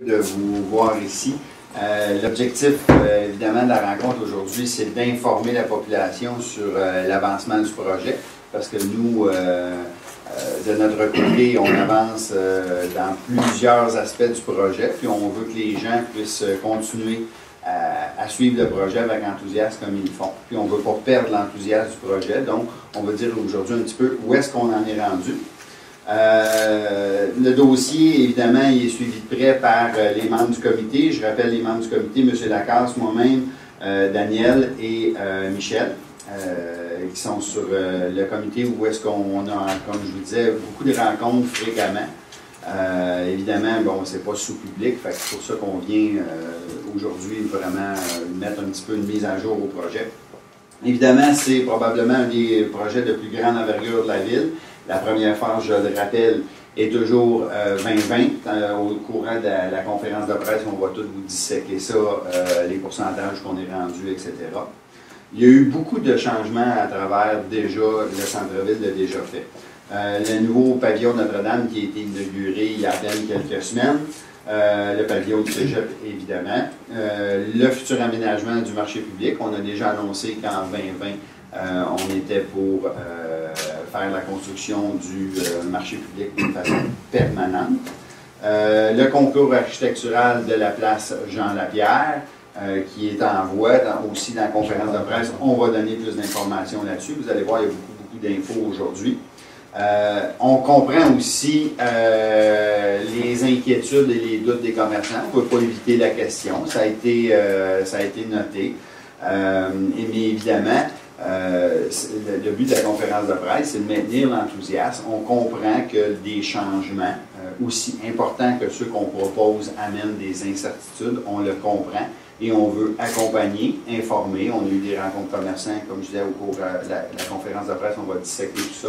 De vous voir ici. L'objectif, évidemment, de la rencontre aujourd'hui, c'est d'informer la population sur l'avancement du projet, parce que nous, de notre côté, on avance dans plusieurs aspects du projet, puis on veut que les gens puissent continuer à suivre le projet avec enthousiasme comme ils le font. Puis on ne veut pas perdre l'enthousiasme du projet, donc on va dire aujourd'hui un petit peu où est-ce qu'on en est rendu. Le dossier, évidemment, il est suivi de près par les membres du comité. Je rappelle les membres du comité, M. Lacasse, moi-même, Daniel et Michel, qui sont sur le comité où est-ce qu'on a, comme je vous disais, beaucoup de rencontres fréquemment. Évidemment, bon, c'est pas sous public, fait que c'est pour ça qu'on vient aujourd'hui vraiment mettre un petit peu une mise à jour au projet. Évidemment, c'est probablement un des projets de plus grande envergure de la ville. La première phase, je le rappelle, est toujours 2020. Au courant de la conférence de presse, on va tout vous disséquer ça, les pourcentages qu'on est rendus, etc. Il y a eu beaucoup de changements à travers déjà, le centre-ville l'a déjà fait. Le nouveau pavillon Notre-Dame qui a été inauguré il y a à peine quelques semaines. Le pavillon du Cégep, évidemment. Le futur aménagement du marché public. On a déjà annoncé qu'en 2020, on était pour faire la construction du marché public d'une façon permanente. Le concours architectural de la place Jean-Lapierre, qui est en voie, aussi dans la conférence de presse, on va donner plus d'informations là-dessus. Vous allez voir, il y a beaucoup d'infos aujourd'hui. On comprend aussi les inquiétudes et les doutes des commerçants. On ne peut pas éviter la question. Ça a été noté. Mais évidemment, le but de la conférence de presse, c'est de maintenir l'enthousiasme. On comprend que des changements, aussi importants que ceux qu'on propose, amènent des incertitudes. On le comprend et on veut accompagner, informer. On a eu des rencontres commerçants, comme je disais au cours de la conférence de presse, on va disséquer tout ça.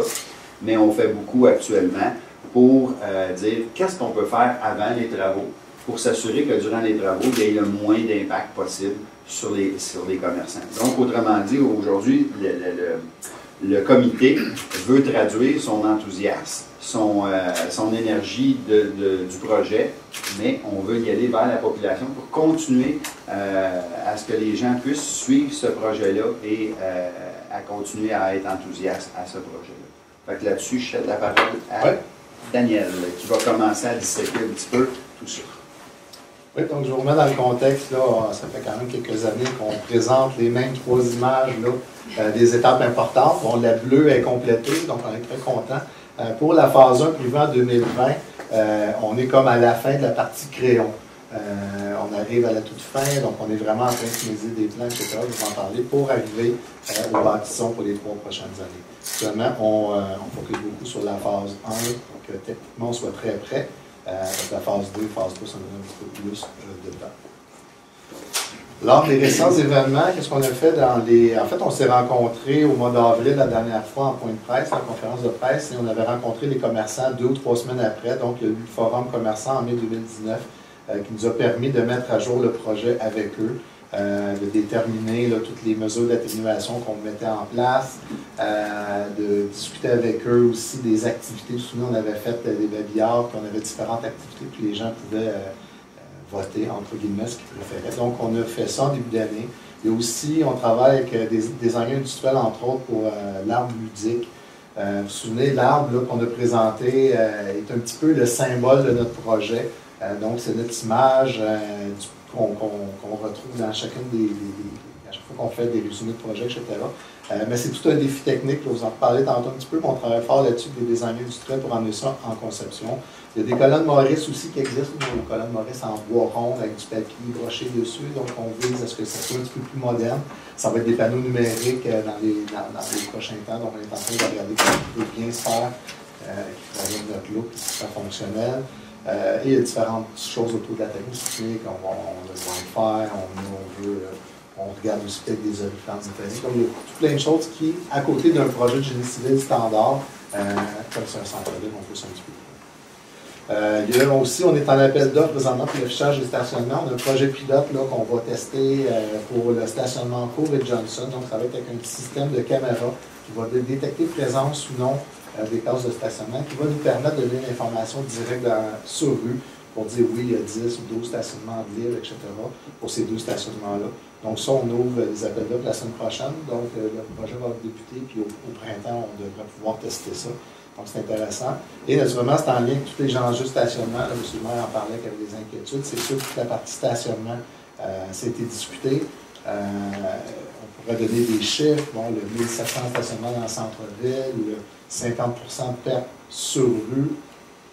Mais on fait beaucoup actuellement pour dire qu'est-ce qu'on peut faire avant les travaux pour s'assurer que durant les travaux, il y ait le moins d'impact possible sur les commerçants. Donc, autrement dit, aujourd'hui, le comité veut traduire son enthousiasme, son énergie du projet, mais on veut y aller vers la population pour continuer à ce que les gens puissent suivre ce projet-là et à continuer à être enthousiastes à ce projet-là. Fait que là-dessus, je cède la parole à Daniel, qui va commencer à disséquer un petit peu tout ça. Oui, donc je vous remets dans le contexte, là, ça fait quand même quelques années qu'on présente les mêmes trois images là, des étapes importantes. Bon, la bleue est complétée, donc on est très content. Pour la phase 1 prévue en 2020, on est comme à la fin de la partie crayon. On arrive à la toute fin, donc on est vraiment en train de finaliser des plans, etc. Je vais en parler pour arriver aux bâtissons pour les 3 prochaines années. Actuellement, on focus beaucoup sur la phase 1 pour que techniquement on soit très prêt. La phase 2, phase 3, ça nous donne un petit peu plus de temps. Lors des récents événements, qu'est-ce qu'on a fait dans les... En fait, on s'est rencontrés au mois d'avril la dernière fois en point de presse, en conférence de presse, et on avait rencontré les commerçants 2 ou 3 semaines après. Donc, il y a eu le forum commerçant en mai 2019 qui nous a permis de mettre à jour le projet avec eux, de déterminer là, toutes les mesures d'atténuation qu'on mettait en place, de discuter avec eux aussi des activités. Vous vous souvenez, on avait fait des babillards, puis on avait différentes activités, puis les gens pouvaient voter, entre guillemets, ce qu'ils préféraient. Donc, on a fait ça en début d'année. Et aussi, on travaille avec des engins industriels, entre autres, pour l'arbre ludique. Vous vous souvenez, l'arbre qu'on a présenté est un petit peu le symbole de notre projet. Donc, c'est notre image qu'on retrouve dans chacune à chaque fois qu'on fait des résumés de projet, etc. Mais c'est tout un défi technique, là, vous en reparlez tantôt un petit peu, mais on travaille fort là-dessus avec des engins industriels pour emmener ça en conception. Il y a des colonnes Maurice aussi qui existent, des colonnes Maurice en bois rond avec du papier broché dessus, donc on vise à ce que ça soit un petit peu plus moderne. Ça va être des panneaux numériques dans les prochains temps, donc on est en train de regarder comment on peut bien se faire, qui travaille notre look, qui soit fonctionnel. Et il y a différentes choses autour de la technique, on a le Wi-Fi, on regarde aussi peut-être des oriflammes métalliques. Donc, il y a tout plein de choses qui, à côté d'un projet de génie civil standard, comme c'est un centre-ville, on peut un petit peu. Il y a aussi, on est en appel d'offres présentement pour l'affichage des stationnements. On a un projet pilote qu'on va tester pour le stationnement Cour et Johnson. Donc, ça va être avec un petit système de caméra qui va détecter présence ou non des cases de stationnement, qui va nous permettre de donner l'information directe sur rue pour dire oui, il y a 10 ou 12 stationnements de libre, etc., pour ces 2 stationnements-là. Donc ça, on ouvre les appels d'offres la semaine prochaine. Donc le projet va débuter, puis au printemps, on devrait pouvoir tester ça. Donc c'est intéressant. Et naturellement, c'est en lien avec tous les enjeux de stationnement. Là, M. le maire en parlait qu'il y avait des inquiétudes. C'est sûr que toute la partie stationnement, ça a été discuté. On pourrait donner des chiffres. Bon, le 1700 stationnements dans le centre-ville, le 50 de perte sur rue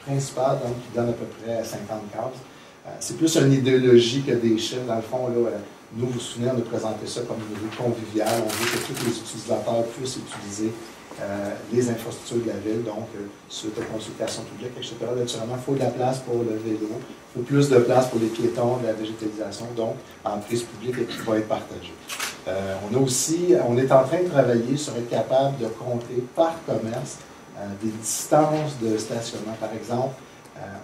principale, donc qui donne à peu près 50 cases. C'est plus une idéologie que des chiffres. Dans le fond, là, nous, vous vous souvenez, on a présenté ça comme une rue conviviale. On veut que tous les utilisateurs puissent utiliser les infrastructures de la ville, donc suite aux consultations publiques, etc. Naturellement, il faut de la place pour le vélo, il faut plus de place pour les piétons, de la végétalisation, donc en prise publique et qui va être partagée. On est en train de travailler sur être capable de compter par commerce des distances de stationnement. Par exemple,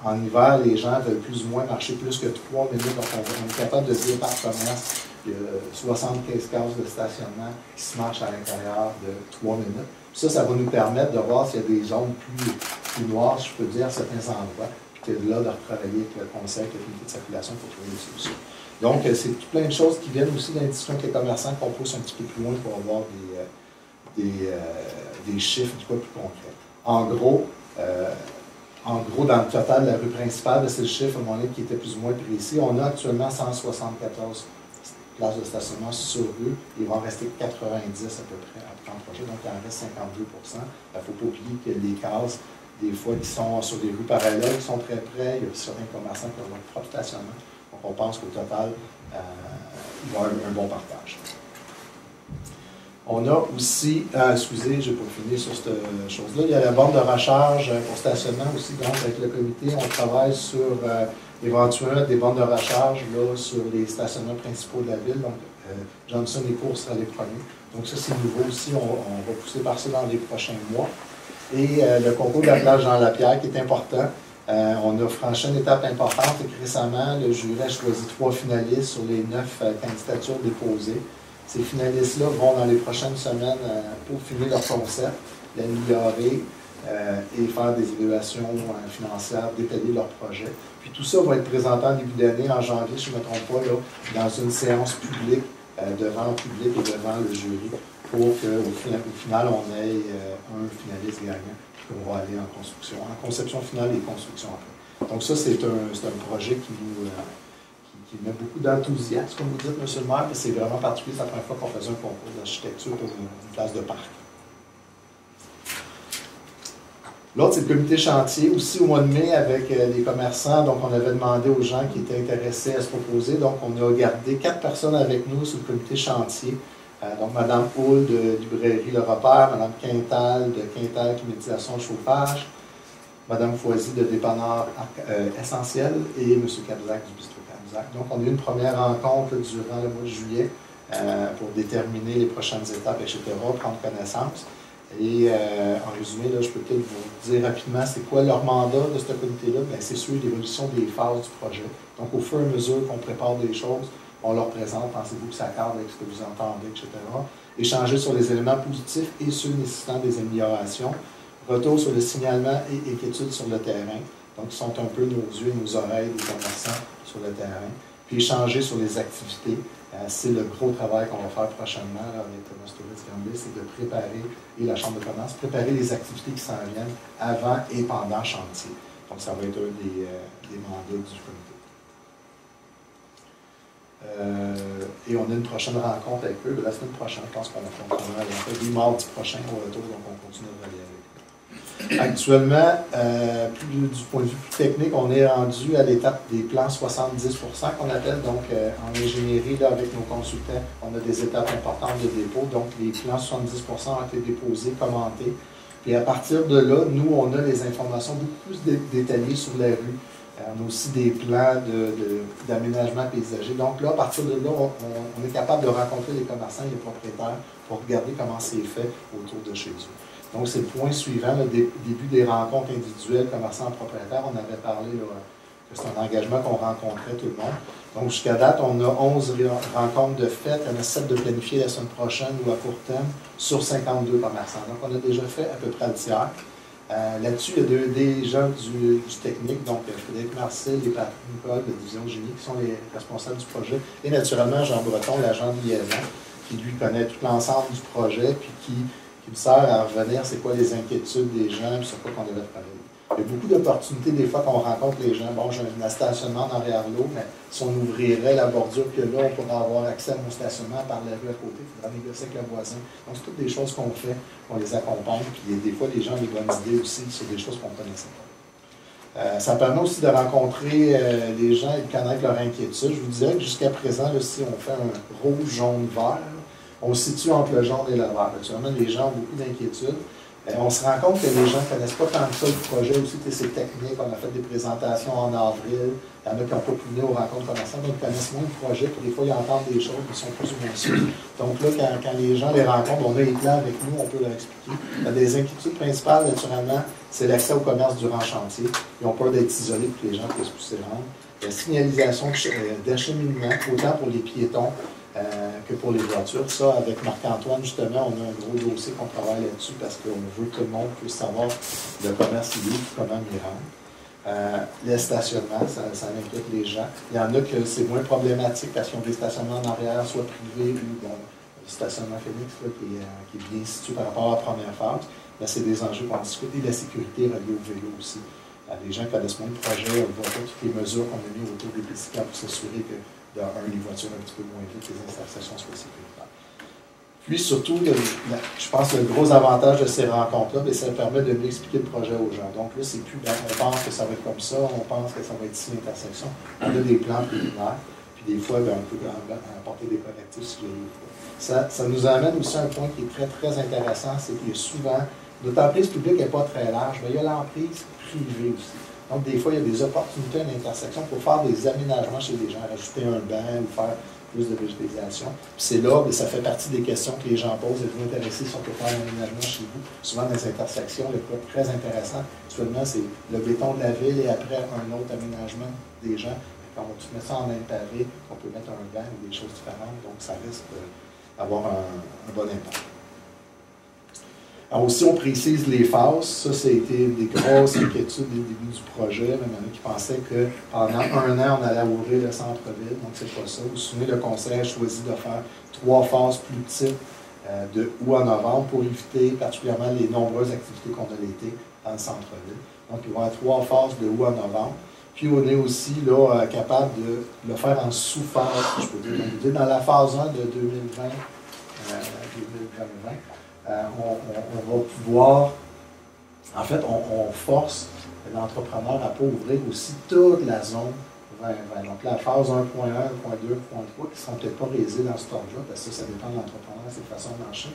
en hiver, les gens veulent plus ou moins marcher plus que 3 minutes. Donc, on est capable de dire par commerce qu'il y a 75 cases de stationnement qui se marchent à l'intérieur de 3 minutes. Ça va nous permettre de voir s'il y a des zones plus noires, si je peux dire, à certains endroits, puis que là, de retravailler avec le conseil, avec le comité de circulation pour trouver des solutions. Donc, c'est plein de choses qui viennent aussi dans les discussions avec les commerçants qu'on pousse un petit peu plus loin pour avoir des chiffres du coup plus concrets. En gros, dans le total de la rue principale, c'est le chiffre à un moment donné qui était plus ou moins précis. On a actuellement 174 places de stationnement sur rue. Il va en rester 90 à peu près après le projet, donc il en reste 52 Il ne faut pas oublier que les cases, des fois, qui sont sur des rues parallèles, qui sont très près, il y a certains commerçants qui ont leur propre stationnement. Donc on pense qu'au total, il va y avoir un bon partage. On a aussi, excusez, je n'ai pas fini sur cette chose-là, il y a la borne de recharge pour stationnement aussi. Donc, avec le comité, on travaille sur éventuellement des bornes de recharge là, sur les stationnements principaux de la ville. Donc, Johnson et Cours sera les premiers. Donc, ça, c'est nouveau aussi. On va pousser par ça dans les prochains mois. Et le concours de la plage Jean-Lapierre, qui est important. On a franchi une étape importante et que récemment, le jury a choisi 3 finalistes sur les 9 candidatures déposées. Ces finalistes-là vont, dans les prochaines semaines, peaufiner leur concept, l'améliorer et faire des évaluations financières, détailler leur projet. Puis tout ça va être présenté en début d'année, en janvier, si je ne me trompe pas, là, dans une séance publique, devant le public et devant le jury, pour qu'au final, on ait un finaliste gagnant, puis qu'on va aller en construction, en conception finale et construction après. Donc ça, c'est un projet qui met beaucoup d'enthousiasme, comme vous dites, M. le maire, mais c'est vraiment particulier. C'est la première fois qu'on faisait un concours d'architecture pour une place de parc. L'autre, c'est le comité chantier, aussi au mois de mai avec les commerçants. Donc, on avait demandé aux gens qui étaient intéressés à se proposer. Donc, on a gardé 4 personnes avec nous sur le comité chantier. Donc, Mme Houle de Librairie Le Repère, Mme Quintal de Quintal Climatisation Chauffage, Mme Foisy de Dépanneur Essentiel et M. Cabzac du Bistrot Cabzac. Donc, on a eu une première rencontre durant le mois de juillet pour déterminer les prochaines étapes, etc., prendre connaissance. Et en résumé, là, je peux peut-être vous dire rapidement c'est quoi leur mandat de ce comité-là. C'est suivre l'évolution des phases du projet. Donc, au fur et à mesure qu'on prépare des choses, on leur présente, pensez-vous que ça cadre avec ce que vous entendez, etc. Échanger sur les éléments positifs et ceux nécessitant des améliorations. Retour sur le signalement et inquiétude sur le terrain. Donc, ils sont un peu nos yeux et nos oreilles des commerçants sur le terrain. Puis échanger sur les activités. C'est le gros travail qu'on va faire prochainement là, avec Thomas Tourette-Gambé, c'est de préparer, et la Chambre de commerce, préparer les activités qui s'en viennent avant et pendant chantier. Donc, ça va être un des mandats du comité. Et on a une prochaine rencontre avec eux la semaine prochaine. Je pense qu'on va continuer avec eux. Mardi prochain au retour, donc on continue de travailler avec eux. Actuellement, du point de vue plus technique, on est rendu à l'étape des plans 70% qu'on appelle. Donc, en ingénierie, là, avec nos consultants, on a des étapes importantes de dépôt. Donc, les plans 70% ont été déposés, commentés. Puis à partir de là, nous, on a les informations beaucoup plus détaillées sur la rue. On a aussi des plans d'aménagement paysager. Donc là, à partir de là, on est capable de rencontrer les commerçants et les propriétaires pour regarder comment c'est fait autour de chez eux. Donc, c'est le point suivant, le début des rencontres individuelles, commerçants-propriétaires. On avait parlé là, que c'est un engagement qu'on rencontrait tout le monde. Donc, jusqu'à date, on a 11 rencontres de fait. Il y en a 7 de planifier la semaine prochaine ou à court terme sur 52 commerçants. Donc, on a déjà fait à peu près le tiers. Là-dessus, il y a des gens du technique, donc Frédéric Marcel et Patrick Nicole de Division Génie, qui sont les responsables du projet, et naturellement Jean Breton, l'agent de liaison, qui lui connaît tout l'ensemble du projet, puis qui me sert à revenir c'est quoi les inquiétudes des gens, puis sur quoi qu'on devait travailler. Il y a beaucoup d'opportunités des fois qu'on rencontre les gens. Bon, j'ai un stationnement dans l'eau, mais si on ouvrirait la bordure que là, on pourrait avoir accès à mon stationnement par la rue à côté, il faudra négocier avec le voisin. Donc, c'est toutes des choses qu'on fait, on les accompagne, puis des fois, les gens ont des bonnes idées aussi sur des choses qu'on connaissait pas. Ça permet aussi de rencontrer les gens et de connaître leurs inquiétudes. Je vous dirais que jusqu'à présent, là, si on fait un rouge, jaune, vert, on se situe entre le jaune et le vert. Naturellement, les gens ont beaucoup d'inquiétudes. On se rend compte que les gens ne connaissent pas tant que ça le projet aussi, c'est technique. On a fait des présentations en avril. Il y en a qui n'ont pas pu venir aux rencontres commerciales, donc ils connaissent moins le projet. Puis des fois, ils entendent des choses qui sont plus ou moins sûres. Donc là, quand les gens les rencontrent, on a les plans avec nous, on peut leur expliquer. Les inquiétudes principales, naturellement, c'est l'accès au commerce durant le chantier. Ils ont peur d'être isolés pour que les gens puissent plus s'y rendre. La signalisation d'acheminement, autant pour les piétons que pour les voitures. Ça, avec Marc-Antoine, justement, on a un gros dossier qu'on travaille là-dessus parce qu'on veut que tout le monde puisse savoir le commerce libre, comment y rendre. Les stationnements, ça inquiète les gens. Il y en a que c'est moins problématique parce qu'ils ont des stationnements en arrière, soit privés ou bon, le stationnement Phoenix là, qui est bien situé par rapport à la première phase. Là, c'est des enjeux qu'on discute. Et la sécurité reliée au vélo aussi. Les gens connaissent moins le projet, on voit pas toutes les mesures qu'on a mises autour des pistes pour s'assurer que les voitures un petit peu moins vite, les intersections soient sécuritaires. Puis surtout, je pense que le gros avantage de ces rencontres-là, ça permet de mieux expliquer le projet aux gens. Donc là, c'est plus, on pense que ça va être comme ça, on pense que ça va être ici l'intersection. On a des plans préliminaires, puis des fois, on peut apporter des correctifs si il faut. Ça nous amène aussi à un point qui est très, très intéressant, c'est qu'il y a souvent, notre emprise publique n'est pas très large, mais il y a l'emprise privée aussi. Donc, des fois, il y a des opportunités à l'intersection pour faire des aménagements chez les gens, rajouter un banc ou faire plus de végétalisation. Puis c'est là, ça fait partie des questions que les gens posent. Êtes-vous intéressés si on peut faire un aménagement chez vous? Souvent, dans les intersections, le cas très intéressant, actuellement, c'est le béton de la ville et après un autre aménagement des gens. Quand on met ça en même pavé, on peut mettre un banc ou des choses différentes. Donc, ça risque d'avoir un bon impact. Alors aussi, on précise les phases. Ça a été des grosses inquiétudes dès le début du projet. Même il y en a qui pensaient que pendant un an, on allait ouvrir le centre-ville. Donc, c'est pas ça. Vous vous souvenez, le conseil a choisi de faire 3 phases plus petites de août à novembre pour éviter particulièrement les nombreuses activités qu'on a l'été dans le centre-ville. Donc, il va y avoir 3 phases de août à novembre. Puis, on est aussi là, capable de le faire en sous-phase, si je peux dire. Dans la phase 1 de 2020, on va pouvoir, en fait, on force l'entrepreneur à ne pas ouvrir aussi toute la zone 2020. Donc la phase 1.1, 1.2, 1.3, qui ne seront peut-être pas réalisées dans ce ordre-là, parce que ça dépend de l'entrepreneur, ses façons de marcher.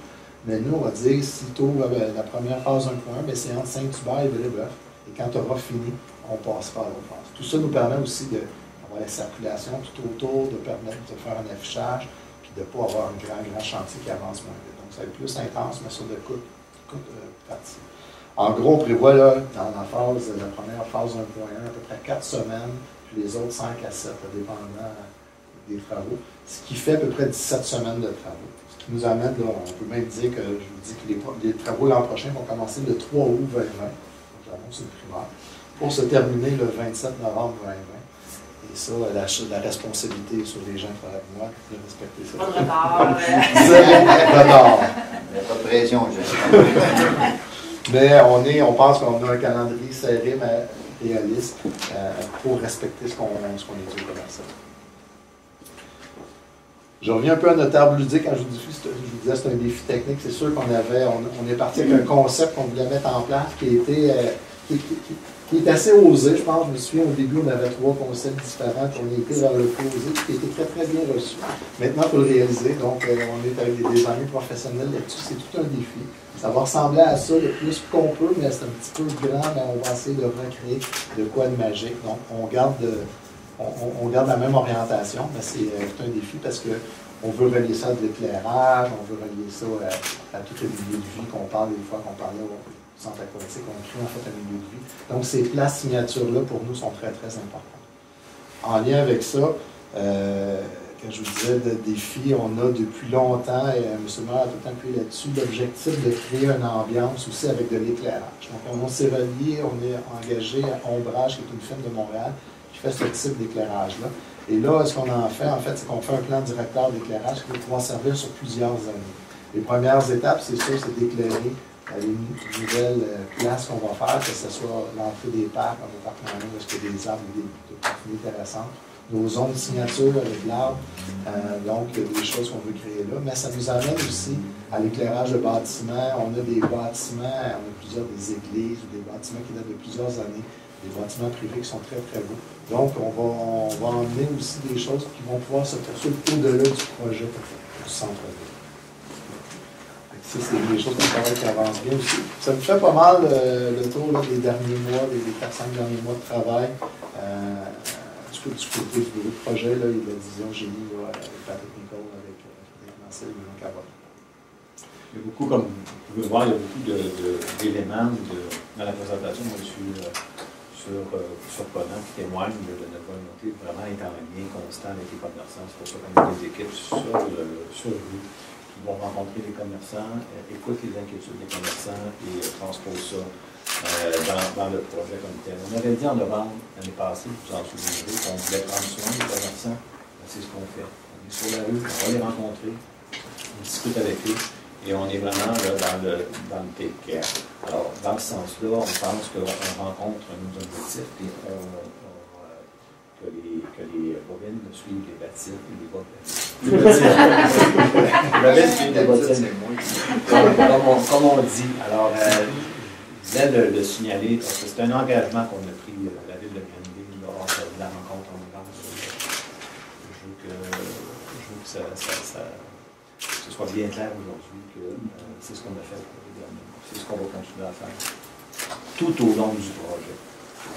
Mais nous, on va dire, si tu ouvres la première phase 1.1, c'est entre Saint-Hubert et Brébeuf. Et quand tu auras fini, on passera à l'autre phase. Tout ça nous permet aussi d'avoir la circulation tout autour, de permettre de faire un affichage, puis de ne pas avoir un grand chantier qui avance moins vite. Donc, ça va être plus intense, mais sur de coûte partie. En gros, on prévoit là, dans la première phase 1.1, à peu près 4 semaines, puis les autres 5 à 7, dépendant des travaux, ce qui fait à peu près 17 semaines de travaux. Ce qui nous amène, là, on peut même dire que, je vous dis que les travaux l'an prochain vont commencer le 3 août 2020, donc j'annonce une primaire, pour se terminer le 27 novembre 2020. Et ça, la responsabilité sur les gens qui travaillent avec moi, de respecter ça. Pas de retard. Zéro retard. Il n'y a pas de pression, je Mais on pense qu'on a un calendrier serré, mais réaliste, pour respecter ce qu'on est dit au commercial. Je reviens un peu à notre table ludique. Quand je vous disais que c'est un défi technique, c'est sûr on est parti avec un concept qu'on voulait mettre en place qui est assez osé, je pense. Je me souviens, au début, on avait 3 concepts différents, puis on a été vers le plus osé, qui a été très, très bien reçu. Maintenant, il faut le réaliser. Donc, on est avec des designers professionnels là-dessus. C'est tout un défi. Ça va ressembler à ça le plus qu'on peut, mais c'est un petit peu grand, mais on va essayer de recréer de quoi de magique. Donc, on garde la même orientation, mais c'est un défi parce qu'on veut relier ça à de l'éclairage, on veut relier ça à tout le milieu de vie qu'on parle des fois, qu'on parlait au centre aquatique, on crée en fait un milieu de vie. Donc, ces places signatures-là, pour nous, sont très, très importantes. En lien avec ça, quand je vous disais de défi, on a depuis longtemps, et M. le maire a tout le temps appuyé là-dessus, l'objectif de créer une ambiance aussi avec de l'éclairage. Donc, on s'est relié, on est engagé à Ombrage, qui est une firme de Montréal, qui fait ce type d'éclairage-là. Et là, ce qu'on en fait, c'est qu'on fait un plan directeur d'éclairage qui va pouvoir servir sur plusieurs années. Les premières étapes, c'est sûr, c'est d'éclairer les nouvelles places qu'on va faire, que ce soit l'entrée des parcs, dans les parcs marins, parce qu'il y a des arbres et des opportunités intéressantes. Nos zones de signature avec l'arbre, donc il y a des choses qu'on veut créer là. Mais ça nous amène aussi à l'éclairage de bâtiments. On a des bâtiments, on a plusieurs des églises ou des bâtiments qui datent de plusieurs années, des bâtiments privés qui sont très très beaux. Donc on va emmener aussi des choses qui vont pouvoir se poursuivre au-delà du projet du centre-ville. Ça, c'est des choses qui avancent bien aussi. Ça me fait pas mal le tour là, des derniers mois, des 4-5 derniers mois de travail. Du côté du bureau de projet, là, il y a la division génie avec Patrick Nicole, avec Marcel et Mme Cavard. Il y a beaucoup, comme vous pouvez voir, il y a beaucoup d'éléments dans la présentation. Moi, je suis surprenant qui témoigne de notre volonté de vraiment être en lien constant avec les commerçants. C'est pour ça qu'on a des équipes sur rue qui vont rencontrer les commerçants, écoutent les inquiétudes des commerçants et transposent ça dans le projet comme tel. On avait dit en novembre l'année passée, vous en souvenez, qu'on voulait prendre soin des commerçants. C'est ce qu'on fait. On est sur la rue, on va les rencontrer, on discute avec eux et on est vraiment là, dans le take care. Alors, dans ce sens-là, on pense qu'on rencontre nos objectifs et que les bovines suivent les bâtiments et les bovines. Les bovines suivent les bâtiments. Comme on dit. Alors, je voulais le signaler parce que c'est un engagement qu'on a pris la ville de Granville lors de la rencontre en novembre. Je veux que ce soit bien clair aujourd'hui que c'est ce qu'on a fait pour les derniers mois. C'est ce qu'on va continuer à faire tout au long du projet.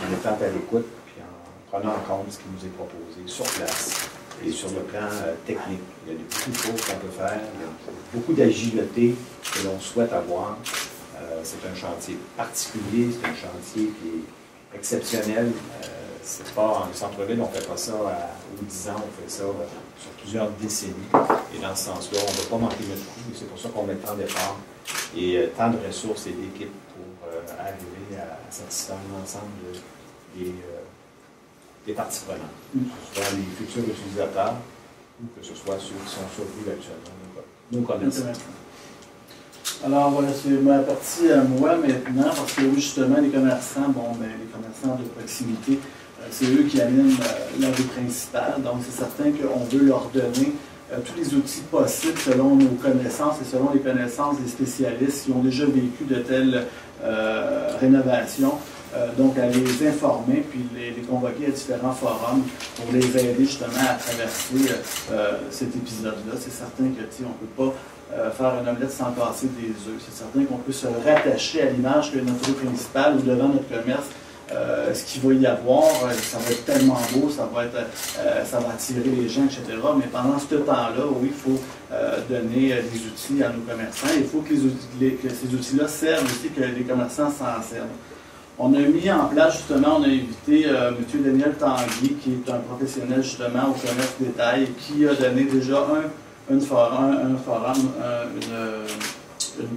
En étant à l'écoute puis en prenant en compte ce qui nous est proposé sur place et sur le plan technique. Il y a beaucoup de choses qu'on peut faire, il y a beaucoup d'agilité que l'on souhaite avoir. C'est un chantier particulier, c'est un chantier qui est exceptionnel. C'est pas en centre-ville, on ne fait pas ça aux 10 ans, on fait ça sur plusieurs décennies. Et dans ce sens-là, on ne va pas manquer notre coup. C'est pour ça qu'on met tant d'efforts et tant de ressources et d'équipes pour arriver à satisfaire l'ensemble des parties prenantes, que ce soit les futurs utilisateurs ou que ce soit ceux qui sont sur rue actuellement, nos commerçants. Alors, c'est ma partie à moi maintenant, parce que justement, les commerçants, les commerçants de proximité, c'est eux qui animent la rue principale. Donc, c'est certain qu'on veut leur donner tous les outils possibles selon nos connaissances et selon les connaissances des spécialistes qui ont déjà vécu de telles rénovations. Donc, à les informer, puis les convoquer à différents forums pour les aider justement à traverser cet épisode-là. C'est certain que, on ne peut pas faire une omelette sans casser des œufs. C'est certain qu'on peut se rattacher à l'image que notre rue principale ou devant notre commerce, ce qu'il va y avoir, ça va être tellement beau, ça va attirer les gens, etc. Mais pendant ce temps-là, oui, il faut donner des outils à nos commerçants. Il faut que ces outils-là servent aussi, que les commerçants s'en servent. On a mis en place, justement, on a invité M. Daniel Tanguy, qui est un professionnel, justement, au commerce détail, qui a donné déjà une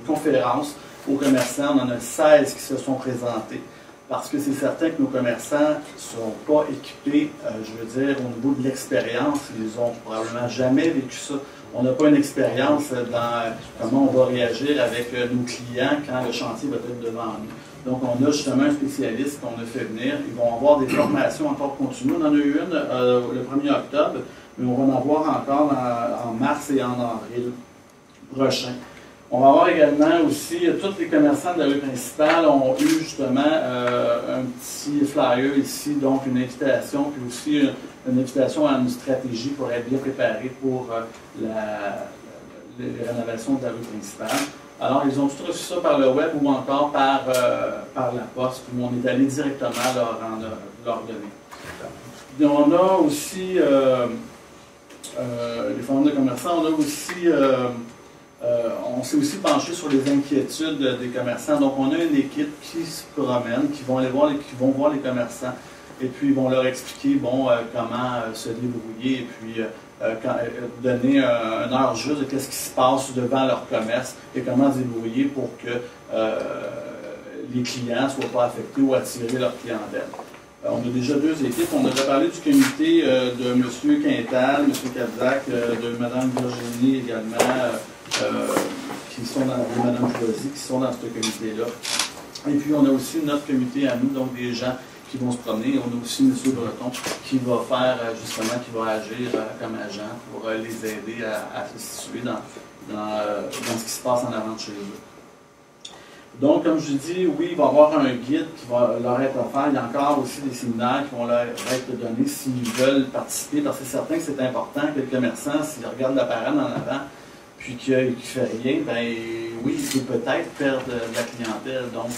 conférence aux commerçants. On en a 16 qui se sont présentés. Parce que c'est certain que nos commerçants ne sont pas équipés, je veux dire, au niveau de l'expérience. Ils n'ont probablement jamais vécu ça. On n'a pas une expérience dans comment on va réagir avec nos clients quand le chantier va être devant nous. Donc, on a justement un spécialiste qu'on a fait venir. Ils vont avoir des formations encore continues. On en a eu une le 1er octobre, mais on va en avoir encore en mars et en avril prochain. On va avoir également aussi, tous les commerçants de la rue principale ont eu justement un petit flyer ici, donc une invitation, puis aussi une invitation à une stratégie pour être bien préparé pour les rénovations de la rue principale. Alors, ils ont tout reçu ça par le web ou encore par la poste, où on est allé directement leur donner. On a aussi, les forums de commerçants, on s'est aussi penché sur les inquiétudes des commerçants. Donc, on a une équipe qui se promène, qui vont voir les commerçants et puis ils vont leur expliquer comment se débrouiller et puis donner une heure juste de qu'est-ce qui se passe devant leur commerce et comment se débrouiller pour que les clients ne soient pas affectés ou attirer leur clientèle. On a déjà 2 équipes. On a déjà parlé du comité de M. Quintal, M. Cabzac, de Mme Virginie également, qui sont dans Mme Joisy, qui sont dans ce comité-là. Et puis, on a aussi notre comité à nous, donc des gens qui vont se promener. On a aussi M. Breton qui va faire, justement, qui va agir comme agent pour les aider à se situer dans ce qui se passe en avant de chez eux. Donc, comme je dis, oui, il va y avoir un guide qui va leur être offert. Il y a encore aussi des séminaires qui vont leur être donnés s'ils veulent participer, parce que c'est certain que c'est important que le commerçant, s'il regarde la parade en avant, puis qu'il ne fait rien, ben oui, il peut peut-être perdre de la clientèle. Donc,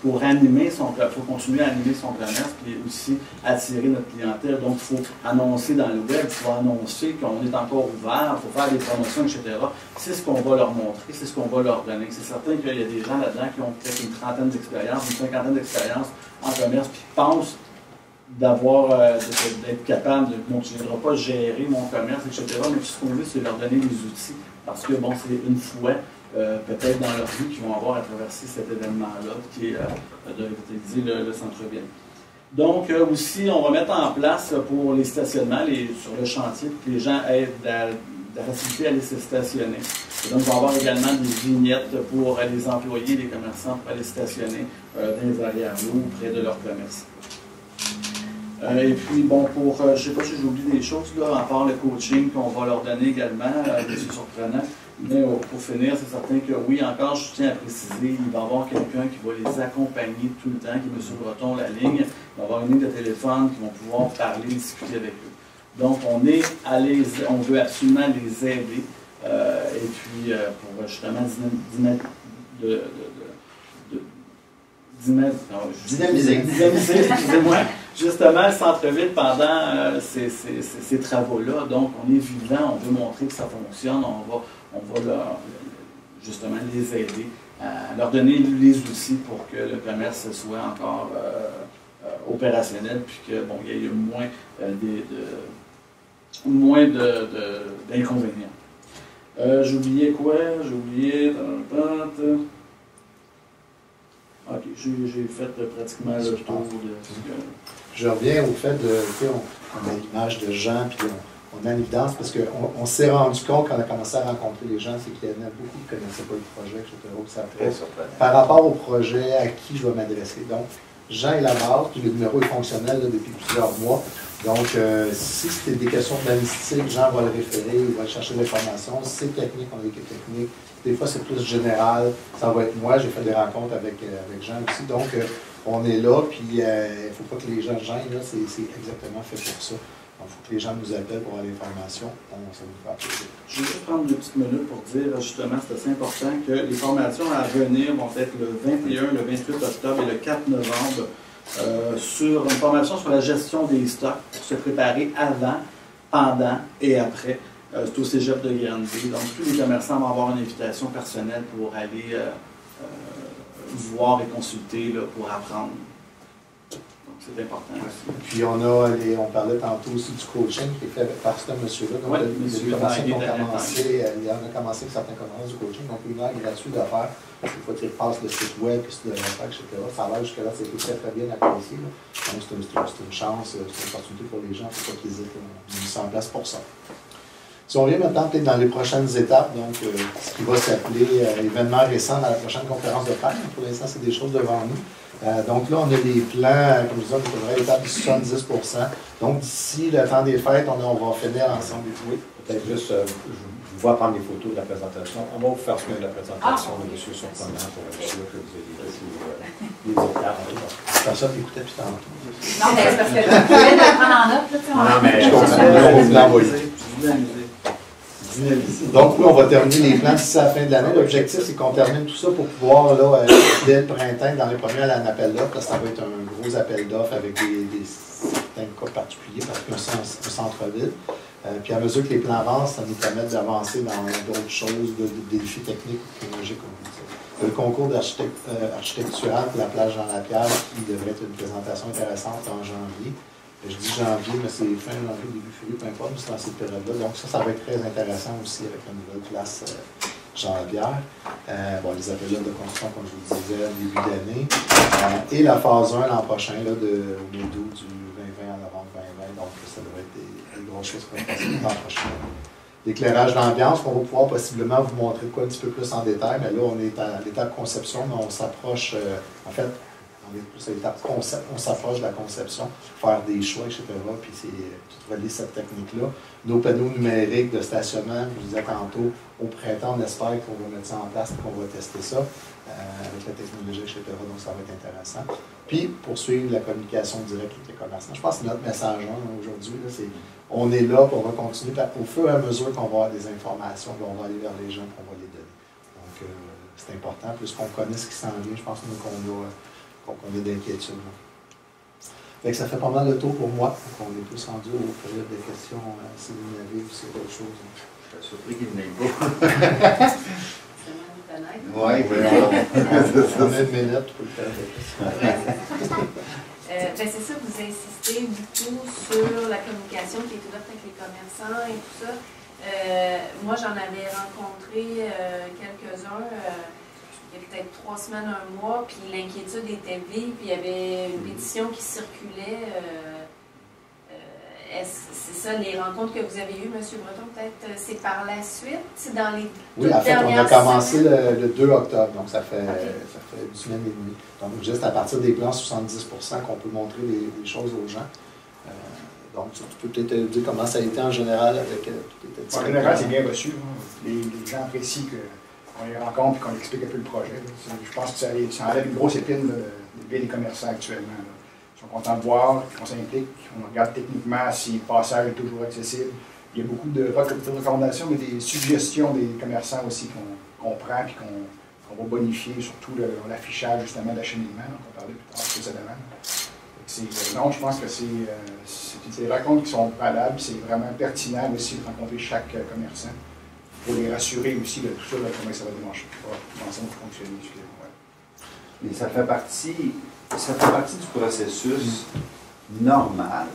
pour animer il faut continuer à animer son commerce, puis aussi attirer notre clientèle. Donc, il faut annoncer dans le web, il faut annoncer qu'on est encore ouvert, il faut faire des promotions, etc. C'est ce qu'on va leur montrer, c'est ce qu'on va leur donner. C'est certain qu'il y a des gens là-dedans qui ont peut-être une trentaine d'expériences, une cinquantaine d'expériences en commerce, puis qui pensent d'être capable de, bon, tu ne viendras pas gérer mon commerce, etc. Mais tout ce qu'on veut, c'est leur donner les outils. Parce que, bon, c'est une fois, peut-être dans leur vie, qu'ils vont avoir à traverser cet événement-là, qui est d'utiliser le centre-ville. Donc, aussi, on va mettre en place pour les stationnements sur le chantier, pour que les gens aient de la facilité à aller se stationner. Et donc, on va avoir également des vignettes pour les employés, les commerçants, pour aller stationner dans les arrière-lots ou près de leur commerce. Et puis, bon, je ne sais pas si j'oublie des choses, là, à part le coaching qu'on va leur donner également, c'est surprenant. Mais pour finir, c'est certain que oui, encore, je tiens à préciser, il va y avoir quelqu'un qui va les accompagner tout le temps, qui est M. Breton, la ligne. Il va y avoir une ligne de téléphone qui vont pouvoir parler, discuter avec eux. Donc, on veut absolument les aider. Et puis, pour justement dynamiser, excusez-moi, justement le centre-ville pendant ces travaux-là. Donc, on est vivant, on veut montrer que ça fonctionne, on va justement les aider, à leur donner les outils pour que le commerce soit encore opérationnel, puis que bon, il y ait moins d'inconvénients. J'ai oublié quoi? J'ai oublié... OK, j'ai fait pratiquement le tour de ce que... Je reviens au fait on a l'image de Jean, puis on a une évidence, parce qu'on s'est rendu compte quand on a commencé à rencontrer les gens, c'est qu'il y en a beaucoup qui ne connaissaient pas le projet, etc. Par rapport au projet, à qui je vais m'adresser. Donc, Jean est la base, puis le numéro est fonctionnel là, depuis plusieurs mois. Donc, si c'était des questions planistiques, Jean va le référer, il va chercher l'information. Si c'est technique, on a l'équipe technique. Des fois, c'est plus général. Ça va être moi. J'ai fait des rencontres avec Jean aussi. Donc, on est là, puis il ne faut pas que les gens gênent. C'est exactement fait pour ça. Donc, il faut que les gens nous appellent pour avoir l'information. Ça nous fait plaisir. Je vais juste prendre 2 petites minutes pour dire, justement, c'est assez important que les formations à venir vont être le 21, le 28 octobre et le 4 novembre. Sur une formation sur la gestion des stocks pour se préparer avant, pendant et après. C'est au cégep de Granby. Donc, tous les commerçants vont avoir une invitation personnelle pour aller voir et consulter là, pour apprendre. Donc, c'est important aussi. Puis, on parlait tantôt aussi du coaching qui est fait par ce monsieur-là. Donc, il y en a commencé avec certains commerçants du coaching. Donc, une heure gratuite à faire. Il faut qu'ils passent le site web, que c'est de l'affaire, etc. Ça va jusque-là, c'était très, très bien apprécié. Là. Donc, c'est une chance, c'est une opportunité pour les gens. Il faut pas qu'ils hésitent. Ils sont en place pour ça. Si on vient maintenant peut-être dans les prochaines étapes, donc ce qui va s'appeler événement récent dans la prochaine conférence de presse. Pour l'instant, c'est des choses devant nous. Donc là, on a des plans, comme je disais, on devrait être à 70%. Donc d'ici le temps des fêtes, on va finir ensemble. Oui. Peut-être juste, je vois prendre des photos de la présentation. On va vous faire suivre la présentation de M. Surprenant pour être sûr que vous avez les étapes. Comme ça, tu écoutais plus tantôt. Non, mais c'est parce que je voulais le prendre en note. Non, mais je comprends. On va vous l'envoyer. Donc, oui, on va terminer les plans d'ici à la fin de l'année. L'objectif, c'est qu'on termine tout ça pour pouvoir, là, dès le printemps, dans les premiers, aller à un appel d'offres. Ça va être un gros appel d'offres avec certains cas particuliers parce qu'il y a un centre-ville. Puis à mesure que les plans avancent, ça nous permet d'avancer dans d'autres choses, des défis techniques ou technologiques. Le concours architectural pour la plage Jean-Lapierre, qui devrait être une présentation intéressante en janvier. Je dis janvier, mais c'est fin janvier, début février, peu importe, c'est dans cette période-là. Donc ça va être très intéressant aussi avec la nouvelle place Jean-Lapierre. Les ateliers de construction, comme je vous le disais, début d'année. Et la phase 1 l'an prochain, là, au mois d'août du 2020 à novembre 2020. Donc ça devrait être des grosses choses qu'on va passer l'an prochain. L'éclairage d'ambiance, qu'on va pouvoir possiblement vous montrer de quoi un petit peu plus en détail, mais là, on est à l'étape conception, mais on s'approche, en fait, on est plus à l'étape concept, on s'approche de la conception, faire des choix, etc. Puis c'est tout relié cette technique-là. Nos panneaux numériques de stationnement, je vous disais tantôt, au printemps, on espère qu'on va mettre ça en place et qu'on va tester ça avec la technologie, etc. Donc ça va être intéressant. Puis, poursuivre la communication directe avec les commerçants. Je pense que c'est notre message aujourd'hui, c'est on est là, puis on va continuer. Au fur et à mesure qu'on va avoir des informations, on va aller vers les gens, on va les donner. Donc, c'est important. Puisqu'on connaît ce qui s'en vient, je pense qu'on a d'inquiétude. Ça fait pas mal de tour pour moi. Donc, on est plus rendu aux périodes des questions, si vous en avez ou si c'est autre chose. Je suis surpris qu'il n'aille pas. Oui, on a une minute pour le faire. C'est ça, vous insistez beaucoup sur la communication qui est ouverte avec les commerçants et tout ça. Moi, j'en avais rencontré quelques-uns il y a peut-être 3 semaines, 1 mois, puis l'inquiétude était vive, puis il y avait une pétition qui circulait. C'est ça, les rencontres que vous avez eues, M. Breton, peut-être c'est par la suite? C'est dans les Oui, en fait, on a commencé le 2 octobre, donc ça fait une semaine et demie. Donc, juste à partir des plans 70 qu'on peut montrer des choses aux gens. Donc, tu peux peut-être dire comment ça a été en général avec tout. En général, c'est bien reçu. Les gens apprécient qu'on les rencontre et qu'on explique un peu le projet. Je pense que ça enlève une grosse épine des commerçants actuellement. Ils sont contents de voir qu'on s'implique, on regarde techniquement si le passage est toujours accessible. Il y a beaucoup de recommandations, mais des suggestions des commerçants aussi qu'on prend et qu'on va bonifier, surtout l'affichage justement d'acheminement, on parlait plus tard précédemment. Non, je pense que c'est des rencontres qui sont valables, c'est vraiment pertinent aussi de rencontrer chaque commerçant pour les rassurer aussi de tout ça, comment ça va démarcher, comment ça va fonctionner. Mais ça fait partie du processus normal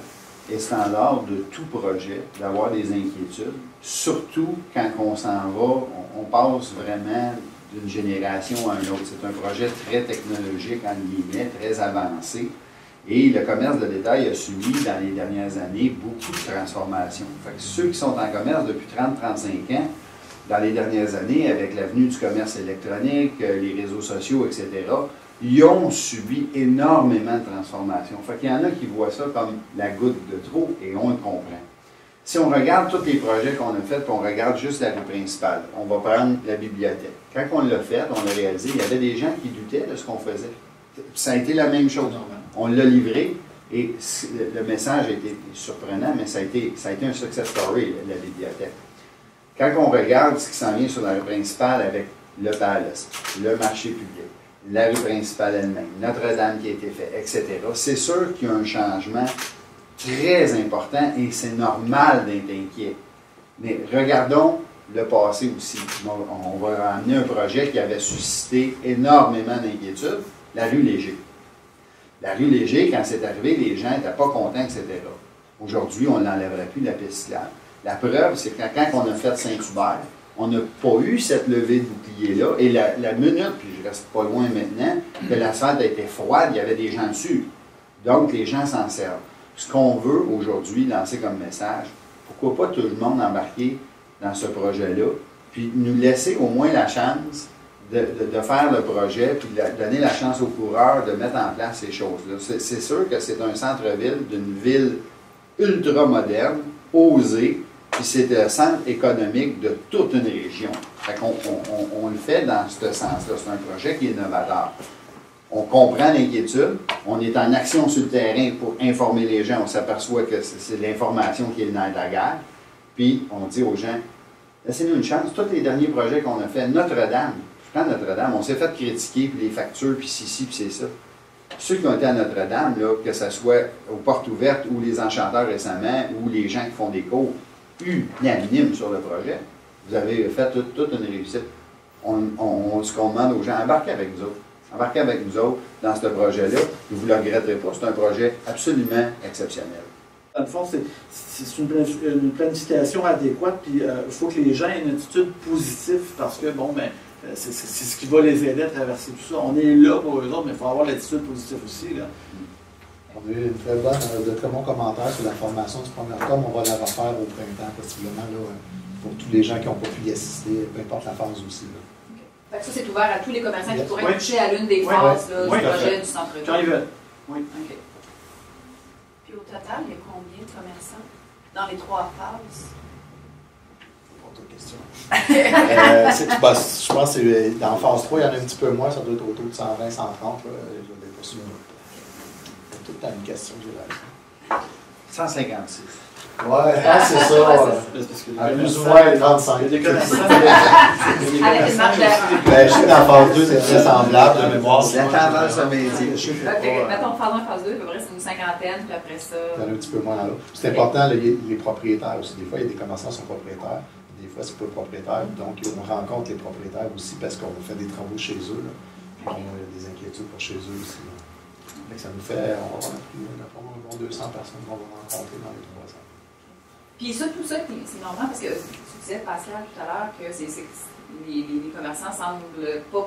et standard de tout projet, d'avoir des inquiétudes, surtout quand on s'en va, on passe vraiment d'une génération à une autre. C'est un projet très technologique, en guillemets, très avancé. Et le commerce de détail a subi, dans les dernières années, beaucoup de transformations. Fait que ceux qui sont en commerce depuis 30-35 ans, dans les dernières années, avec l'avenue du commerce électronique, les réseaux sociaux, etc., ils ont subi énormément de transformations. Fait qu'il y en a qui voient ça comme la goutte de trop, et on le comprend. Si on regarde tous les projets qu'on a faits, puis on regarde juste la rue principale, on va prendre la bibliothèque. Quand on l'a fait, on l'a réalisé, il y avait des gens qui doutaient de ce qu'on faisait. Ça a été la même chose. On l'a livré, et le message a été surprenant, mais ça a été un success story, la bibliothèque. Quand on regarde ce qui s'en vient sur la rue principale avec le Palace, le marché public, la rue principale elle-même, Notre-Dame qui a été faite, etc., c'est sûr qu'il y a un changement très important et c'est normal d'être inquiet. Mais regardons le passé aussi. On va amener un projet qui avait suscité énormément d'inquiétudes, la rue Léger. La rue Léger, quand c'est arrivé, les gens n'étaient pas contents, etc. Aujourd'hui, on n'enlèverait plus de la piste cyclable. La preuve, c'est que quand on a fait Saint-Hubert, on n'a pas eu cette levée de bouclier-là. Et la minute, puis je reste pas loin maintenant, que l'asphalte a été froide, il y avait des gens dessus. Donc, les gens s'en servent. Ce qu'on veut aujourd'hui lancer comme message, pourquoi pas tout le monde embarquer dans ce projet-là, puis nous laisser au moins la chance de faire le projet, puis de donner la chance aux coureurs de mettre en place ces choses-là. C'est sûr que c'est un centre-ville d'une ville ultra moderne, osée, puis c'est le centre économique de toute une région. Fait qu'on on le fait dans ce sens-là. C'est un projet qui est novateur. On comprend l'inquiétude, on est en action sur le terrain pour informer les gens, on s'aperçoit que c'est l'information qui est le nerf de la guerre, puis on dit aux gens, laissez-nous une chance, tous les derniers projets qu'on a fait, Notre-Dame, je prends Notre-Dame, on s'est fait critiquer, puis les factures, puis ci, puis c'est ça. Ceux qui ont été à Notre-Dame, là, que ce soit aux portes ouvertes ou les enchanteurs récemment, ou les gens qui font des cours unanimes sur le projet, vous avez fait toute une réussite. Ce qu'on demande aux gens, embarquez avec nous autres. Embarquez avec nous autres dans ce projet-là. Vous ne le regretterez pas. C'est un projet absolument exceptionnel. Dans le fond, c'est une planification adéquate, puis il faut que les gens aient une attitude positive parce que, bon, ben, c'est ce qui va les aider à traverser tout ça. On est là pour eux autres, mais il faut avoir l'attitude positive aussi. Là. On a eu de très bons commentaires sur la formation du premier octobre. On va la refaire au printemps, possiblement, là, pour tous les gens qui n'ont pas pu y assister, peu importe la phase aussi. Là. Fait que ça, c'est ouvert à tous les commerçants qui pourraient Oui. toucher à l'une des phases là, Oui, du projet du centre-ville. Quand ils veulent. Oui. OK. Puis au total, il y a combien de commerçants dans les 3 phases? Pas toute question. Je pense que dans phase 3, il y en a un petit peu moins. Ça doit être autour de 120, 130. Je ne l'ai pas su. C'est tout le temps une question que j'ai là. 156. Ouais, c'est ça. À plus ou moins 35. Il y a des commerçants. Avec une marge d'erreur. Je sais que dans phase 2, c'est très semblable de mémoire. La tendance à métier. Mettons, phase 1, phase 2, à peu près, c'est une cinquantaine, puis après ça. Il y en a un petit peu moins dans l'autre. C'est important, les propriétaires aussi. Des fois, il y a des commerçants qui sont propriétaires. Des fois, c'est pas propriétaire. Donc, on rencontre les propriétaires aussi parce qu'on fait des travaux chez eux. Là. Puis, on a des inquiétudes pour chez eux aussi. Donc, ça nous fait, on va avoir environ 200 personnes qu'on va rencontrer dans les 3 ans. Puis ça, tout ça, c'est normal parce que tu disais, Pascal, tout à l'heure, que les commerçants semblent pas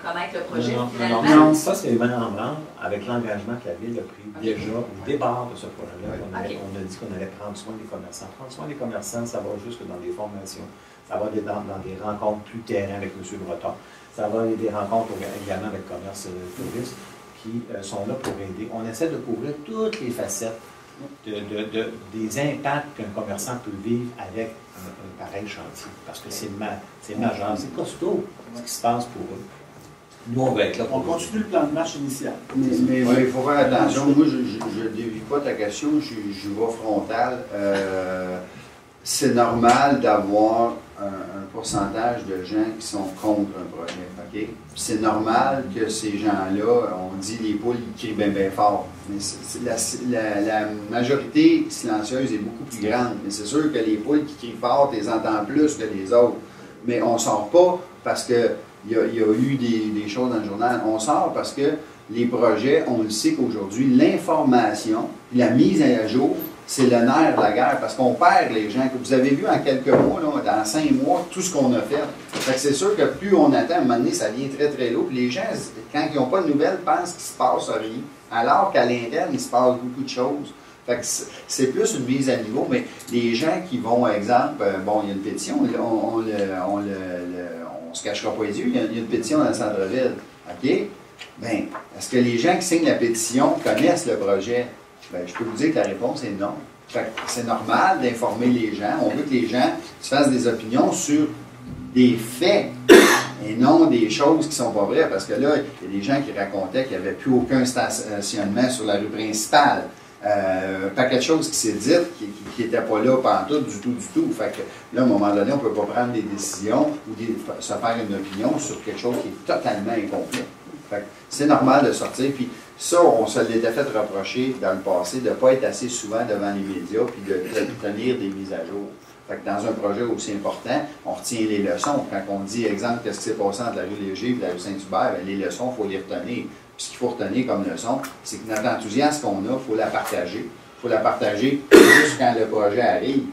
connaître le projet finalement. Non, ça, c'est vraiment en branle avec l'engagement que la Ville a pris déjà au départ de ce projet-là. On a dit qu'on allait prendre soin des commerçants. Prendre soin des commerçants, ça va jusque dans des formations, ça va dans des rencontres plus terrain avec M. Breton, ça va des rencontres également avec Commerce Tourisme qui sont là pour aider. On essaie de couvrir toutes les facettes des impacts qu'un commerçant peut vivre avec un pareil chantier. Parce que c'est majeur, c'est costaud ce qui se passe pour eux. Nous, on va être là pour On continue le plan de marche initial. Mais il faut faire attention. Moi, je ne dévie pas ta question, je vais frontal. C'est normal d'avoir un pourcentage de gens qui sont contre un projet. Okay? C'est normal que ces gens-là, on dit les poules, ils crient bien, bien fort. Mais la majorité silencieuse est beaucoup plus grande. Mais c'est sûr que les poules qui crient fort, tu les entends plus que les autres. Mais on ne sort pas parce qu'il y a eu des choses dans le journal. On sort parce que les projets, on le sait qu'aujourd'hui, l'information, la mise à jour, c'est le nerf de la guerre, parce qu'on perd les gens. Vous avez vu en quelques mois, là, dans 5 mois, tout ce qu'on a fait. Fait que c'est sûr que plus on attend, à un moment donné, ça vient très, très lourd. Puis les gens, quand ils n'ont pas de nouvelles, pensent qu'il se passe rien. Alors qu'à l'interne, il se passe beaucoup de choses. Fait que c'est plus une mise à niveau, mais les gens qui vont, exemple, bon, il y a une pétition, on ne se cachera pas les yeux, il y a une pétition dans le centre-ville. OK? Bien, est-ce que les gens qui signent la pétition connaissent le projet? Bien, je peux vous dire que la réponse est non. C'est normal d'informer les gens. On veut que les gens se fassent des opinions sur des faits et non des choses qui ne sont pas vraies. Parce que là, il y a des gens qui racontaient qu'il n'y avait plus aucun stationnement sur la rue principale. Un paquet de choses qui s'est dites qui n'étaient pas là pantoute du tout. Fait que là, à un moment donné, on ne peut pas prendre des décisions ou se faire une opinion sur quelque chose qui est totalement incomplet. C'est normal de sortir. Puis ça, on se l'était fait reprocher dans le passé de ne pas être assez souvent devant les médias puis de tenir des mises à jour. Fait que dans un projet aussi important, on retient les leçons. Quand on dit, exemple, qu'est-ce qui s'est passé entre la rue Léger et la rue Saint-Hubert, les leçons, il faut les retenir. Puis ce qu'il faut retenir comme leçon, c'est que notre enthousiasme qu'on a, il faut la partager. Il faut la partager juste quand le projet arrive,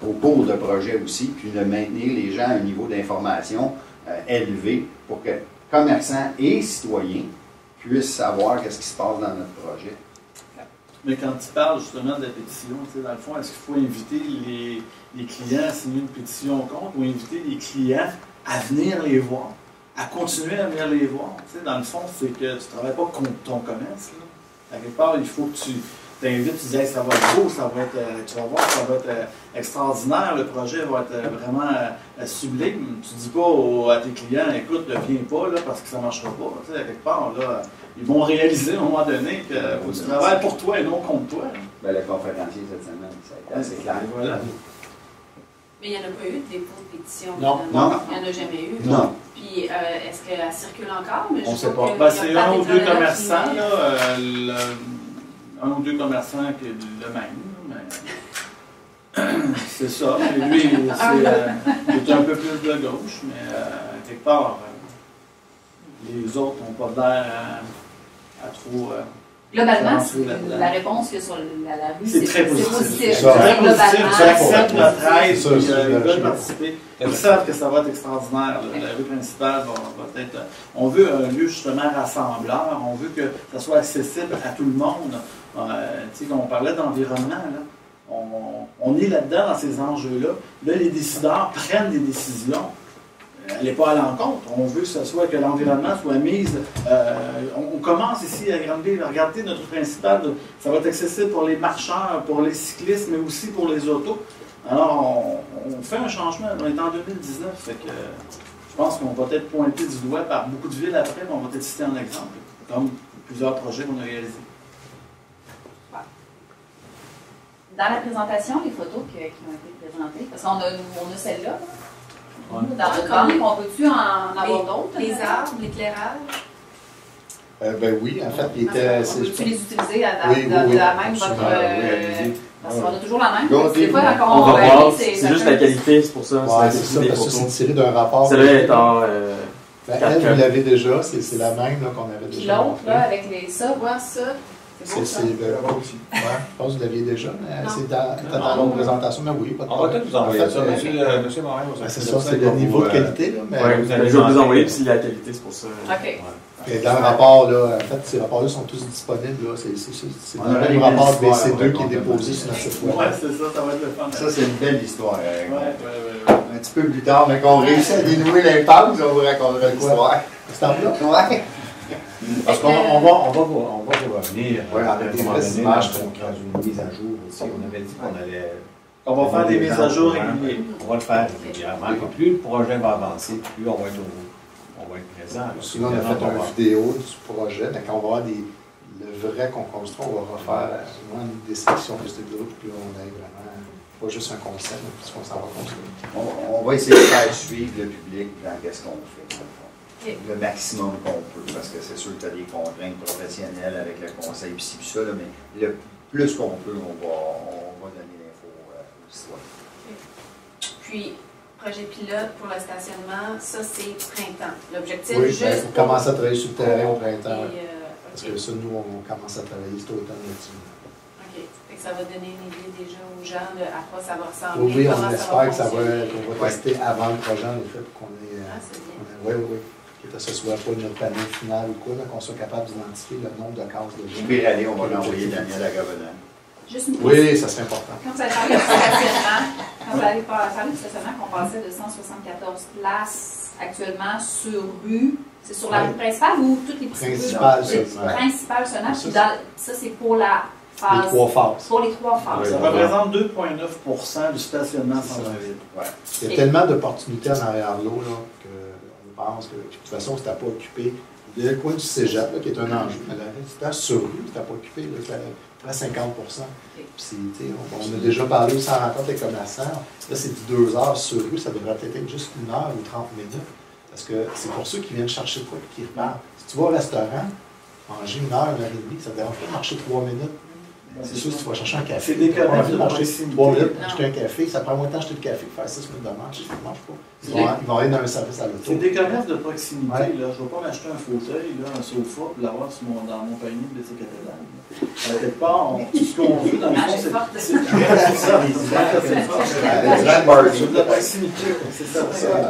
au cours de projet aussi, puis de maintenir les gens à un niveau d'information élevé pour que commerçants et citoyens puissent savoir qu'est-ce qui se passe dans notre projet. Mais quand tu parles justement de la pétition, dans le fond, est-ce qu'il faut inviter les clients à signer une pétition contre ou inviter les clients à venir les voir, à continuer à venir les voir? Dans le fond, c'est que tu ne travailles pas contre ton commerce. Là. À quelque part, il faut que tu t'invites, tu dis hey, ça va être beau, ça va être, tu vas voir, ça va être extraordinaire, le projet va être vraiment sublime. Tu ne dis pas à tes clients, écoute, ne viens pas là, parce que ça ne marchera pas. À quelque part, là, ils vont réaliser à un moment donné que faut que tu travailles pour toi et non contre toi. Ben, le conférencier cette semaine, ça a été assez clair. Voilà. Mais il n'y en a pas eu de dépôt de pétition. Non. Il n'y en a jamais eu. Non. Puis, est-ce qu'elle circule encore? Mais on ne sait pas. Ben, c'est un ou deux commerçants, là, un ou deux commerçants qui est le même. Mais c'est ça. Mais lui, il est un peu plus de gauche, mais quelque part, les autres n'ont pas l'air à trop... Globalement, là-dedans. la réponse que sur la rue, C'est très positif. positif. Ça. Très positif. Ils acceptent Globalement, notre aide, Ça, puis, c'est ils la veulent chose. participer. Ils savent que ça va être extraordinaire. La rue principale va être... On veut un lieu justement rassembleur. On veut que ça soit accessible à tout le monde. Tu sais, quand on parlait d'environnement, là, on est là-dedans dans ces enjeux-là. Là, les décideurs prennent des décisions. Elle n'est pas à l'encontre. On veut que l'environnement soit mis. On commence ici à Granby. Regardez notre principal. Ça va être accessible pour les marcheurs, pour les cyclistes, mais aussi pour les autos. Alors, on fait un changement. On est en 2019. Fait que, je pense qu'on va être pointé du doigt par beaucoup de villes après, mais on va être cité en exemple, comme plusieurs projets qu'on a réalisés. dans la présentation, les photos qui ont été présentées, parce qu'on a celle-là, là. Ouais. Dans notre banque, on peut-tu en avoir d'autres? Les arbres, l'éclairage. Ben oui, en fait, il était. On peut-tu les utiliser à Oui, la oui, même absolument, votre. oui, allez-y. Parce qu'on a toujours la même. Go, Des fois, quand On va va voir, aller, c'est juste la qualité, c'est pour ça. Ouais, c'est ça, parce que c'est tiré d'un rapport. Celle-là est en. Ben, elle, vous l'avez déjà, c'est la même là, qu'on avait Puis déjà. l'autre, montré. là, avec les ça, Voir ça. c'est beau, ça. Ouais, je pense que vous l'aviez déjà, mais Non. c'est dans l'autre présentation, mais oui, pas de On va problème. tout vous envoyer En fait, ça, monsieur Morin. Ben, c'est ça, c'est le niveau de qualité, là, mais Ouais, je vais vous envoyer, puis c'est la qualité, c'est pour ça. OK. puis dans le rapport, là, en fait, ces rapports-là sont tous disponibles, là, c'est On le aurait même des rapport belles histoires, BC2 qui est on déposé va sur notre site Ouais, web. c'est ça, ça va être le fun. Ça, c'est une belle histoire. Ouais. Un petit peu plus tard, mais qu'on réussit à dénouer l'impasse, on vous racontera l'histoire. C'est en là? Ouais. Parce qu'on va vous revenir Ouais, à un avec des moment vraies donné images dans une mise à jour aussi. On avait dit qu'on allait. On va faire des mises à jour régulières. On va le faire régulièrement. Et plus le projet va avancer, plus on va être présent. Sinon, on a fait une vidéo du projet, mais quand on va avoir le vrai qu'on construit, on va refaire une description de ce groupe, puis on a vraiment pas juste un concept, mais plus qu'on s'en va construire. On va essayer de faire suivre le public dans ce qu'on fait. dans le fond. Ok. Le maximum qu'on peut, parce que c'est sûr que tu as des contraintes professionnelles avec le conseil, puis ci, puis ça, là, mais le plus qu'on peut, on va donner l'info aux citoyens. Puis, projet pilote pour le stationnement, ça c'est printemps. L'objectif, Oui, juste ben, on commence à travailler sur le terrain au printemps. Et, Parce ok. que ça, nous, on commence à travailler cet automne là-dessus. OK. Fait que ça va donner une idée déjà aux gens de à quoi ça va ressembler. Oui, on comment espère que fonctionner. qu'on va tester avant le projet, en effet, pour qu'on ait. Ah, c'est bien. Oui. Que ce soit pas notre panel final ou quoi, qu'on soit capable d'identifier le nombre de cases de Je vais aller, on va l'envoyer Daniel à Gavenin. Juste une Oui, ça serait important. Quand vous avez parlé du stationnement, qu'on passait de 174 places actuellement sur rue, c'est sur la Oui. rue principale ou toutes les petites Principale rues? seulement. Principale seulement. Ça, Puis ça, c'est pour la Les phase. 3 phases. Pour les 3 phases. Ça représente 2,9% du stationnement centre-ville. Ouais. Il y a tellement d'opportunités en arrière de l'eau qu'on pense que, de toute façon, c'était pas occupé. Il y a le coin du cégep, là, qui est un enjeu. Mais la résidence sur rue, c'était pas occupé. Là, c'était à près 50%. Puis, tu sais, on a déjà parlé aussi en rencontre des commerçants. Là, c'est du 2 heures sur rue. Ça devrait peut-être être juste 1 heure ou 30 minutes. Parce que c'est pour ceux qui viennent chercher quoi et qui repartent. Si tu vas au restaurant, manger 1 heure, 1 heure et demie, ça ne te dérange pas de marcher 3 minutes. C'est sûr, si tu vas chercher un café, C'est des tu vas pas commerces envie de de marcher proximité. 3 minutes, Non. acheter un café, ça prend moins de temps d'acheter le café que faire 6 minutes de marche, ça ne marche pas. Ils vont aller dans un service à l'auto. C'est des commerces de proximité. Ouais. Là. Je ne vais pas m'acheter un fauteuil, là, un sofa, pour l'avoir dans mon panier de bicyclette. Quelque part, tout ce qu'on veut, dans le fond, c'est ça. C'est de la proximité. C'est ça.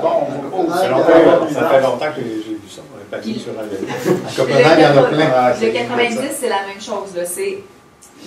Bon, on va pas Ça fait longtemps que j'ai vu ça. Un papier sur un À Copenhague, il y en a plein. Le 90, c'est la même chose. Là. C'est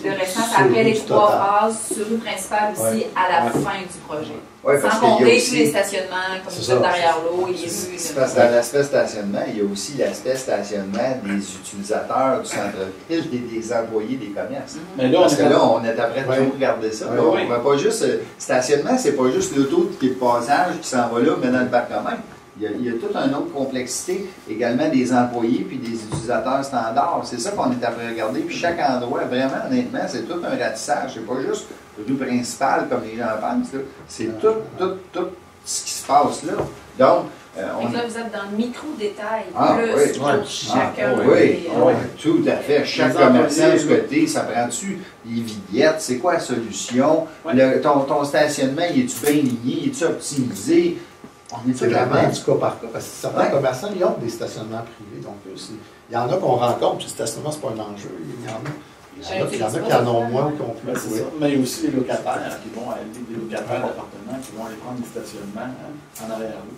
le restant, c'est Sur après rue les du 3 total. phases sur rue principale aussi à la fin du projet. Ouais, parce Sans qu'il y a compter aussi- tous les stationnements, comme C'est vous ça. êtes derrière l'eau et les C'est rues. parce que dans l'aspect stationnement, il y a aussi l'aspect stationnement des utilisateurs du centre-ville et des employés des commerces. Mais là, Parce que là, on est après de Ouais. tout regarder ça. Ouais, Là, oui. on va pas juste. Stationnement, c'est pas juste l'auto qui est de passage qui s'en va là, mais dans le parc-commun. Il y a toute une autre complexité, également des employés puis des utilisateurs standards. C'est ça qu'on est après regarder. Puis chaque endroit, vraiment, honnêtement, c'est tout un ratissage. C'est pas juste rue principale comme les gens pensent. Là. C'est tout ce qui se passe là. Donc, on Fait que là, vous êtes dans le micro-détail, Ah, plus oui, pour oui. chacun. oui, des, tout à fait. Chaque Les commerçant employés, de ce côté, ça prend-tu des vignettes? C'est quoi la solution? Ouais. Ton stationnement, il est-tu bien ligné? Il est-tu optimisé? C'est vraiment du cas par cas, parce que certains commerçants, ils ont des stationnements privés. Donc, il y en a qu'on rencontre, puis le stationnement, c'est pas un enjeu. Il y en a qui en ont moins ou qui ont plus. C'est ça. Mais il y a aussi les locataires qui vont aller, des locataires d'appartements qui vont aller prendre des stationnements en arrière-rue.